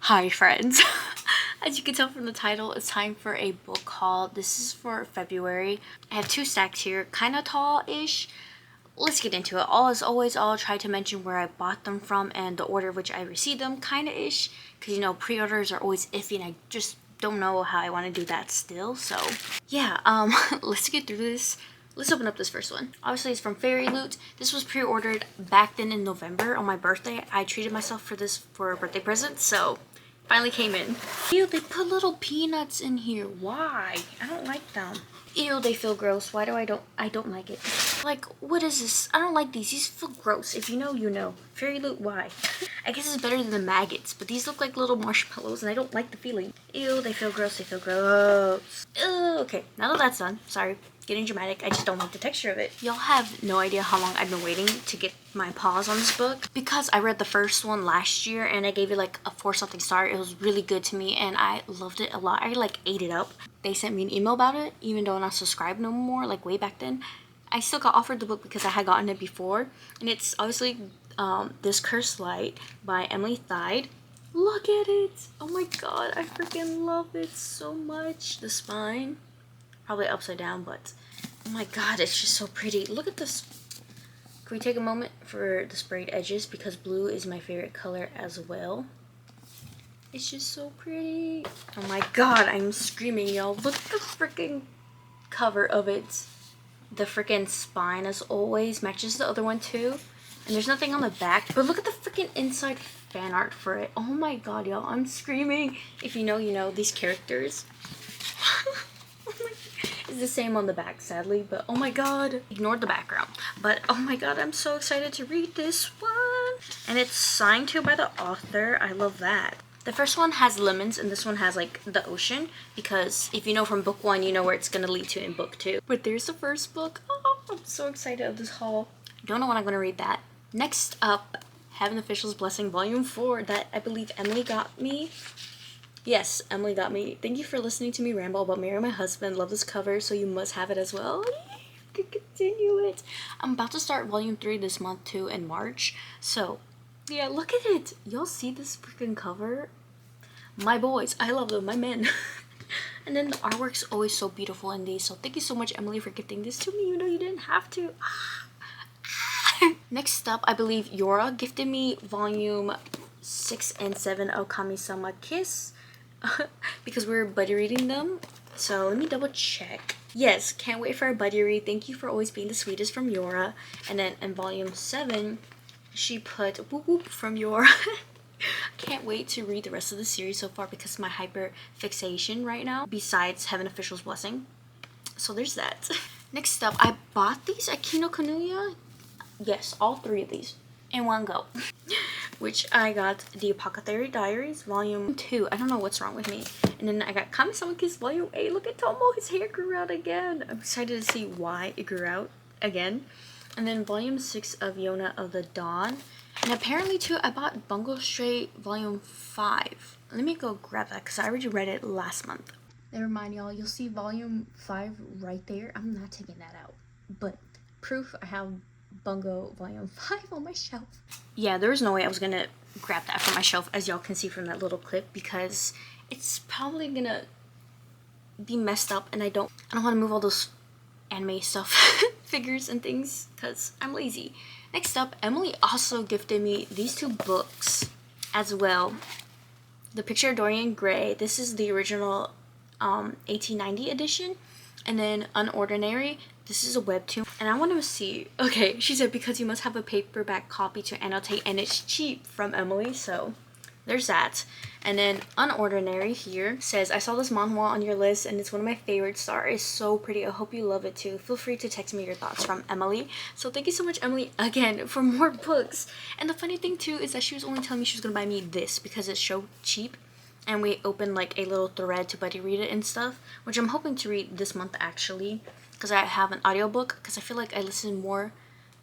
Hi friends. As you can tell from the title, it's time for a book haul. This is for February. I have two stacks here, kind of tall-ish. Let's get into it. All as always, I'll try to mention where I bought them from and the order which I received them, kind of ish. Because, you know, pre-orders are always iffy and I just don't know how I want to do that still. So, yeah, let's get through this. Let's open up this first one. Obviously, it's from Fairy Loot. This was pre-ordered back then in November on my birthday. I treated myself for this for a birthday present, so finally came in. Ew, they put little peanuts in here. Why? I don't like them. Ew, they feel gross. Why do I don't like it? Like, what is this? I don't like these. These feel gross. If you know, you know. Fairy Loot, why? I guess it's better than the maggots, but these look like little marshmallows and I don't like the feeling. Ew, they feel gross. They feel gross. Ew, okay, now that that's done, sorry. Getting dramatic, I just don't like the texture of it. Y'all have no idea how long I've been waiting to get my paws on this book because I read the first one last year and I gave it like a 4-something star. It was really good to me and I loved it a lot. I like ate it up. They sent me an email about it even though I'm not subscribed no more, like way back then. I still got offered the book because I had gotten it before, and it's obviously This Cursed Light by Emily Thide. Look at it! Oh my god, I freaking love it so much. The spine, probably upside down, but oh my god, it's just so pretty. Look at this. Can we take a moment for the sprayed edges because blue is my favorite color as well. It's just so pretty. Oh my god, I'm screaming, y'all. Look at the freaking cover of it. The freaking spine, as always, matches the other one too. And there's nothing on the back, but look at the freaking inside fan art for it. Oh my god, y'all, I'm screaming. If you know, you know these characters. Oh my, it's the same on the back, sadly, but oh my god. Ignore the background. But oh my god, I'm so excited to read this one. And it's signed to by the author. I love that. The first one has lemons and this one has like the ocean, because if you know from book 1, you know where it's gonna lead to in book 2. But there's the first book. Oh, I'm so excited of this haul. Don't know when I'm gonna read that. Next up, Heaven Official's Blessing Volume 4 that I believe Emily got me. Yes, Emily got me. Thank you for listening to me ramble about marrying my husband. Love this cover, so you must have it as well. You can continue it. I'm about to start Volume 3 this month too in March, so yeah, look at it. Y'all see this freaking cover? My boys, I love them, my men. And then the artwork's always so beautiful in these, so thank you so much, Emily, for gifting this to me. You know you didn't have to. Next up, I believe Yora gifted me volume 6 and 7 of Kami-sama Kiss because we're buddy reading them. So let me double check. Yes, can't wait for a buddy read. Thank you for always being the sweetest from Yora. And then in volume 7, she put whoop whoop from Yora. Can't wait to read the rest of the series so far because of my hyper fixation right now, besides Heaven Official's Blessing. So there's that. Next up, I bought these at Kinokuniya. Yes, all 3 of these in one go. Which I got the Apothecary Diaries Volume 2. I don't know what's wrong with me. And then I got Kami-sama Kiss Volume 8. Look at Tomo, his hair grew out again. I'm excited to see why it grew out again. And then Volume 6 of Yona of the Dawn. And apparently too, I bought Bungo Stray Volume 5. Let me go grab that because I already read it last month. Never mind, y'all. You'll see Volume 5 right there. I'm not taking that out. But proof, I have Bungo Volume 5 on my shelf. Yeah, there was no way I was going to grab that from my shelf, as y'all can see from that little clip, because it's probably going to be messed up and I don't want to move all those anime stuff, figures and things, because I'm lazy. Next up, Emily also gifted me these 2 books as well. The Picture of Dorian Gray. This is the original 1890 edition. And then Unordinary. This is a webtoon. And I want to see. Okay, she said because you must have a paperback copy to annotate and it's cheap from Emily. So there's that. And then Unordinary here says, I saw this manhwa on your list and it's one of my favorites. Star is so pretty. I hope you love it too. Feel free to text me your thoughts, from Emily. So thank you so much, Emily, again, for more books. And the funny thing too is that she was only telling me she was going to buy me this because it's so cheap. And we opened like a little thread to buddy read it and stuff, which I'm hoping to read this month actually, because I have an audiobook, because I feel like I listen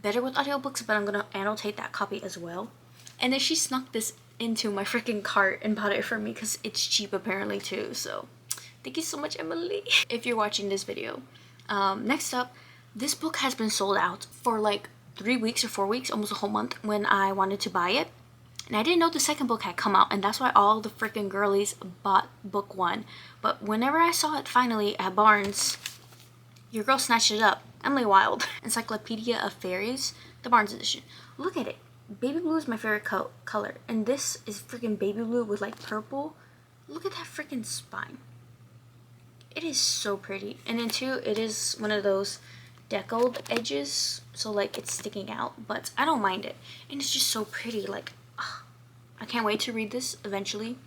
better with audiobooks, but I'm going to annotate that copy as well. And then she snuck this into my freaking cart and bought it for me because it's cheap apparently too. So thank you so much, Emily, if you're watching this video. Next up, this book has been sold out for like 3 weeks or 4 weeks, almost a whole month, when I wanted to buy it. And I didn't know the second book had come out, and that's why all the freaking girlies bought book 1. But whenever I saw it finally at Barnes, your girl snatched it up. Emily Wilde. Encyclopedia of Fairies, the Barnes edition. Look at it. Baby blue is my favorite color. And this is freaking baby blue with like purple. Look at that freaking spine. It is so pretty. And then too, it is one of those deckled edges. So like it's sticking out. But I don't mind it. And it's just so pretty. Like, I can't wait to read this eventually.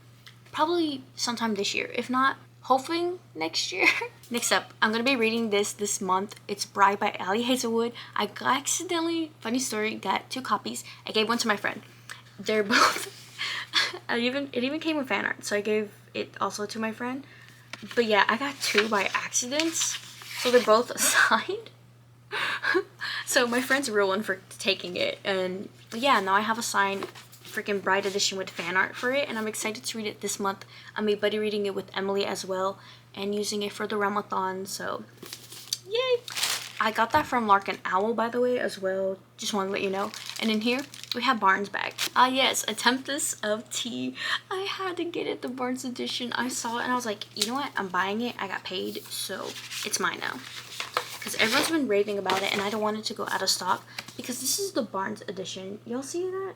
Probably sometime this year. If not, hoping next year. Next up, I'm gonna be reading this month. It's Bride by Ali Hazelwood. I accidentally, funny story, got 2 copies. I gave one to my friend. They're both it even came with fan art, so I gave it also to my friend. But yeah, I got 2 by accident, so they're both signed. So my friend's a real one for taking it, and yeah, now I have a signed freaking Bride edition with fan art for it, and I'm excited to read it this month. I'm a buddy reading it with Emily as well, and using it for the Ramathon, so yay! I got that from Lark and Owl, by the way, as well. Just want to let you know. And in here, we have Barnes bag. Ah yes, A Tempest of Tea. I had to get it, the Barnes edition. I saw it and I was like, you know what? I'm buying it. I got paid, so it's mine now. Because everyone's been raving about it, and I don't want it to go out of stock. Because this is the Barnes edition. Y'all see that?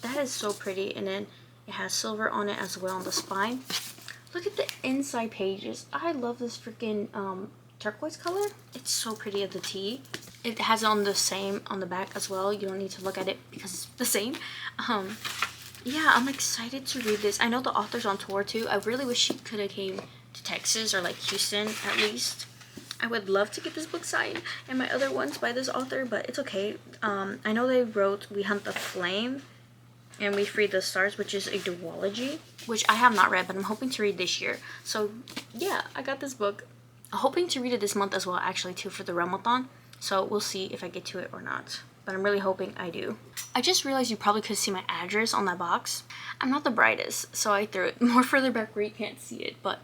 That is so pretty. And then it has silver on it as well on the spine. Look at the inside pages. I love this freaking turquoise color. It's so pretty of the tea. It has it on the same on the back as well. You don't need to look at it because it's the same. Yeah, I'm excited to read this. I know the author's on tour too. I really wish she could have came to Texas or like Houston at least. I would love to get this book signed and my other ones by this author, but it's okay. I know they wrote We Hunt the Flame and We Free the Stars, which is a duology, which I have not read, but I'm hoping to read this year. So yeah, I got this book. I'm hoping to read it this month as well, actually, too, for the Ramathon. So we'll see if I get to it or not. But I'm really hoping I do. I just realized you probably could see my address on that box. I'm not the brightest, so I threw it more further back where you can't see it. But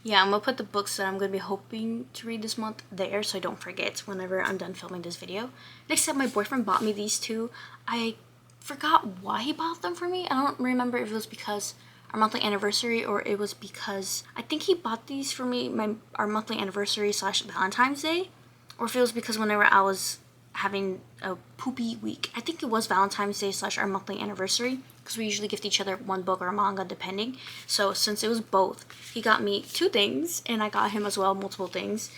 yeah, I'm going to put the books that I'm going to be hoping to read this month there so I don't forget whenever I'm done filming this video. Next up, my boyfriend bought me these 2. I forgot why he bought them for me. I don't remember if it was because our monthly anniversary or it was because I think he bought these for me our monthly anniversary / Valentine's Day, or if it was because whenever I was having a poopy week. I think it was Valentine's Day / our monthly anniversary, because we usually gift each other 1 book or a manga depending. So since it was both, he got me 2 things, and I got him as well multiple things.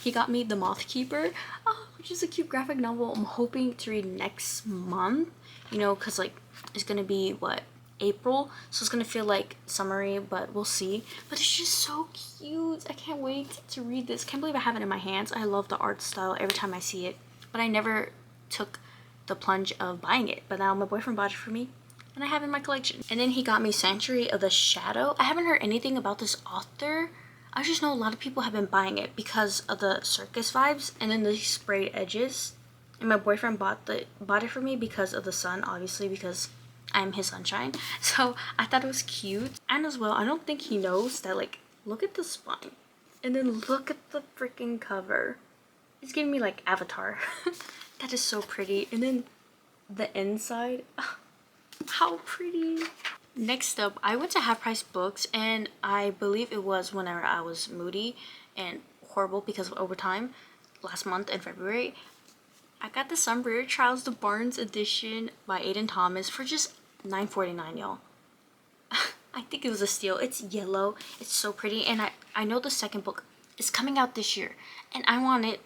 He got me The Moth Keeper, which is a cute graphic novel I'm hoping to read next month, you know, because like it's gonna be what, April, so it's gonna feel like summery, but we'll see. But it's just so cute. I can't wait to read this. Can't believe I have it in my hands. I love the art style every time I see it, but I never took the plunge of buying it. But now my boyfriend bought it for me and I have it in my collection. And then he got me Sanctuary of the Shadow. I haven't heard anything about this author. I just know a lot of people have been buying it because of the circus vibes and then the sprayed edges. And my boyfriend bought it for me because of the sun, obviously, because I'm his sunshine. So I thought it was cute. And as well, I don't think he knows that, like, look at the spine. And then look at the freaking cover. It's giving me like Avatar. That is so pretty. And then the inside. How pretty. Next up, I went to Half Price Books, and I believe it was whenever I was moody and horrible because of overtime last month in February. I got the Sunbriar Trials, the Barnes edition by Aiden Thomas for just $9.49, y'all. I think it was a steal. It's yellow. It's so pretty. And I know the second book is coming out this year. And I wanted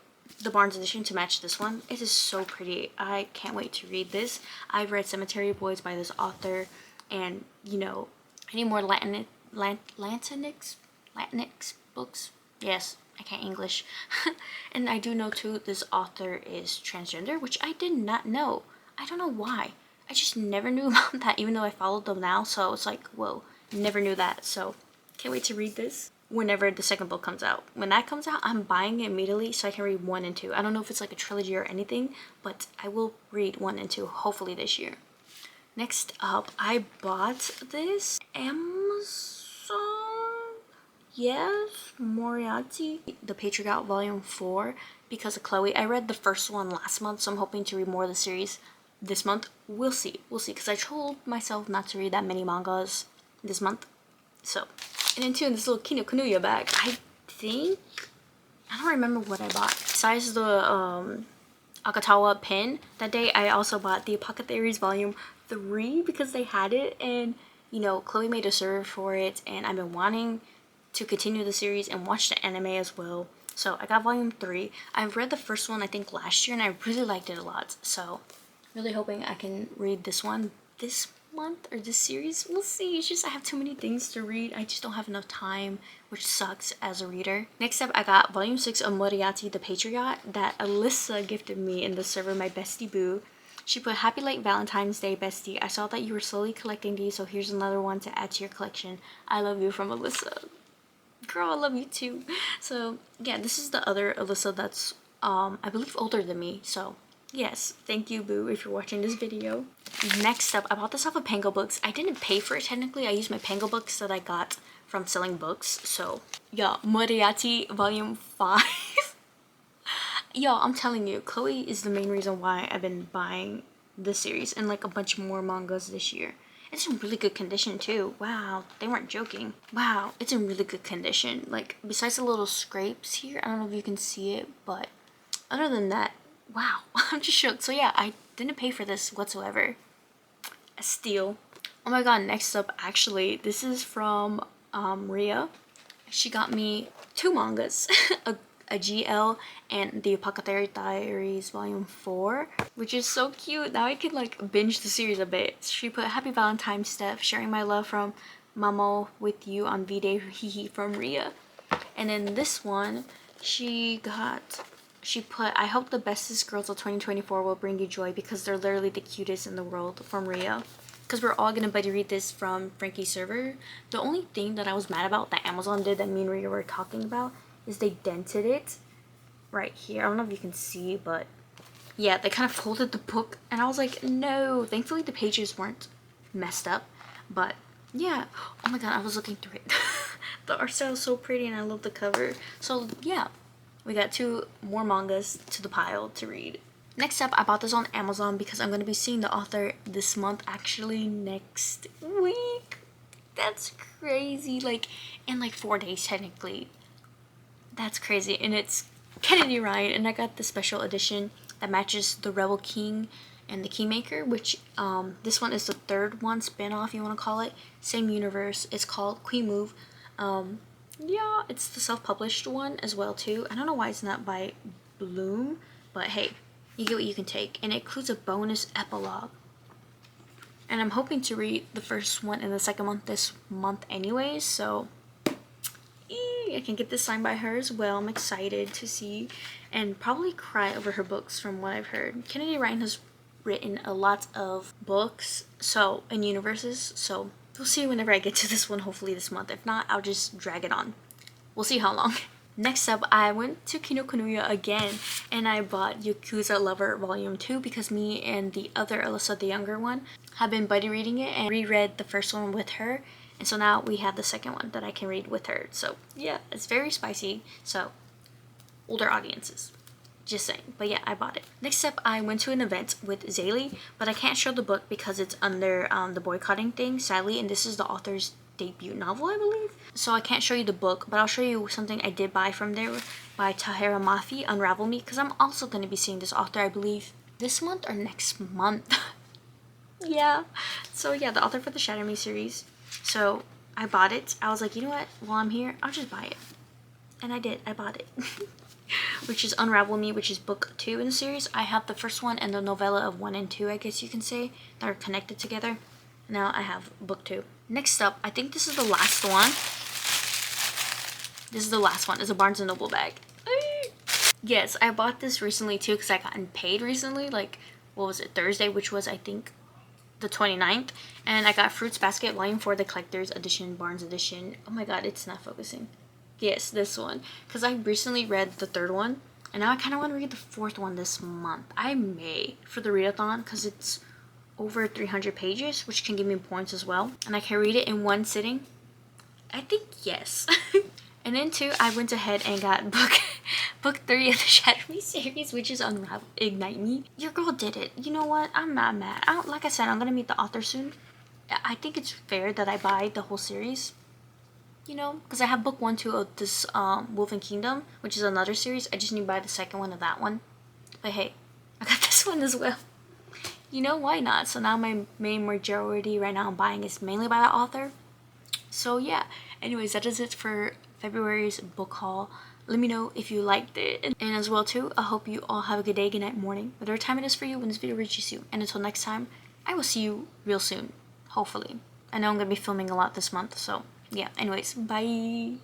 the Barnes edition to match this one. It is so pretty. I can't wait to read this. I've read Cemetery Boys by this author. And, you know, I need more Latinx books. Yes. I can't English. And I do know too this author is transgender, which I did not know. I don't know why. I just never knew about that, even though I followed them now. So it's like, whoa, never knew that. So can't wait to read this whenever the second book comes out. When that comes out, I'm buying it immediately so I can read 1 and 2. I don't know if it's like a trilogy or anything, but I will read 1 and 2 hopefully this year. Next up, I bought this Amazon. Yes, Moriarty, The Patriot Volume 4, because of Chloe. I read the first one last month, so I'm hoping to read more of the series this month. We'll see, because I told myself not to read that many mangas this month. So, and then too, in this little Kinokuniya bag, I don't remember what I bought. Besides the Akatawa pen that day, I also bought the Apothecaries Volume 3 because they had it, and you know, Chloe made a serve for it, and I've been wanting to continue the series and watch the anime as well. So I got Volume 3. I read the first one I think last year, and I really liked it a lot. So really hoping I can read this one this month or this series. We'll see. It's just I have too many things to read. I just don't have enough time, which sucks as a reader. Next up, I got Volume 6 of Moriarty the Patriot that Alyssa gifted me in the server, my bestie boo. She put, "Happy late Valentine's Day, bestie. I saw that you were slowly collecting these, so here's another one to add to your collection. I love you," from Alyssa. Girl, I love you too. So yeah, this is the other Alyssa that's I believe older than me. So yes, thank you, boo, if you're watching this video. Next up, I bought this off of Pango Books. I didn't pay for it technically. I used my Pango Books that I got from selling books. So yeah, Moriarty Volume 5. Yo, I'm telling you, Chloe is the main reason why I've been buying this series and like a bunch more mangas this year. It's in really good condition too. Wow, they weren't joking. Wow, it's in really good condition. Like, besides the little scrapes here, I don't know if you can see it, but other than that, wow, I'm just shook. So yeah, I didn't pay for this whatsoever. A steal. Oh my god, next up, actually, this is from Ria. She got me 2 mangas, a GL and the Apothecary Diaries Volume 4, which is so cute. Now I can like binge the series a bit. She put, "Happy Valentine's, Steph. Sharing my love from Mamo with you on V-Day, hihi," from Ria. And then this one, she put, "I hope the bestest girls of 2024 will bring you joy because they're literally the cutest in the world," from Ria. Because we're all gonna buddy read this from Frankie's server. The only thing that I was mad about that Amazon did that me and Ria were talking about is they dented it right here. I don't know if you can see, but yeah, they kind of folded the book, and I was like, no. Thankfully the pages weren't messed up, but yeah. Oh my god, I was looking through it. The art style is so pretty, and I love the cover. So yeah, we got 2 more mangas to the pile to read. Next up, I bought this on Amazon because I'm going to be seeing the author this month, actually next week. That's crazy. Like, in like 4 days technically. That's crazy. And it's Kennedy Ryan, and I got the special edition that matches the Rebel King and the Kingmaker, which this one is the 3rd one, spin-off you want to call it. Same universe. It's called Queen Move. Yeah, it's the self-published one as well too. I don't know why it's not by Bloom, but hey, you get what you can take. And it includes a bonus epilogue. And I'm hoping to read the first one and the second one this month anyways, so I can get this signed by her as well. I'm excited to see and probably cry over her books from what I've heard. Kennedy Ryan has written a lot of books in universes, so we'll see whenever I get to this one, hopefully this month. If not, I'll just drag it on. We'll see how long. Next up, I went to Kinokuniya again, and I bought Yakuza Lover Volume 2 because me and the other Alyssa, the younger one, have been buddy reading it and reread the first one with her. And so now we have the second one that I can read with her. So yeah, it's very spicy. So older audiences, just saying. But yeah, I bought it. Next up, I went to an event with Zaylee, but I can't show the book because it's under the boycotting thing, sadly. And this is the author's debut novel, I believe. So I can't show you the book, but I'll show you something I did buy from there by Tahira Mafi, Unravel Me, because I'm also going to be seeing this author, I believe, this month or next month. Yeah. So yeah, the author for the Shatter Me series. So I bought it. I was like, you know what? While I'm here, I'll just buy it. And I did. I bought it. Which is Unravel Me, which is book 2 in the series. I have the first one and the novella of 1 and 2, I guess you can say, that are connected together. Now I have book 2. Next up, I think this is the last one. This is the last one. It's a Barnes & Noble bag. Yes, I bought this recently too because I gotten paid recently. Like, what was it? Thursday, which was, I think, the 29th. And I got Fruits Basket Volume 4, the Collector's Edition, Barnes Edition. Oh my god, it's not focusing. Yes, this one. Because I recently read the 3rd one. And now I kind of want to read the 4th one this month. I may for the readathon because it's over 300 pages, which can give me points as well. And I can read it in one sitting. I think yes. And then too, I went ahead and got book 3 of the Shadow Me series, which is Unravel Ignite Me. Your girl did it. You know what? I'm not mad. Like I said, I'm gonna meet the author soon. I think it's fair that I buy the whole series. You know, because I have book 1, 2 of this Wolven Kingdom, which is another series. I just need to buy the second one of that one. But hey, I got this one as well. You know, why not? So now my main majority right now I'm buying is mainly by the author. So yeah, anyways, that is it for February's book haul. Let me know if you liked it. And as well too, I hope you all have a good day, good night, morning, whatever time it is for you when this video reaches you. And until next time, I will see you real soon, hopefully. I know I'm going to be filming a lot this month, so yeah. Anyways, bye.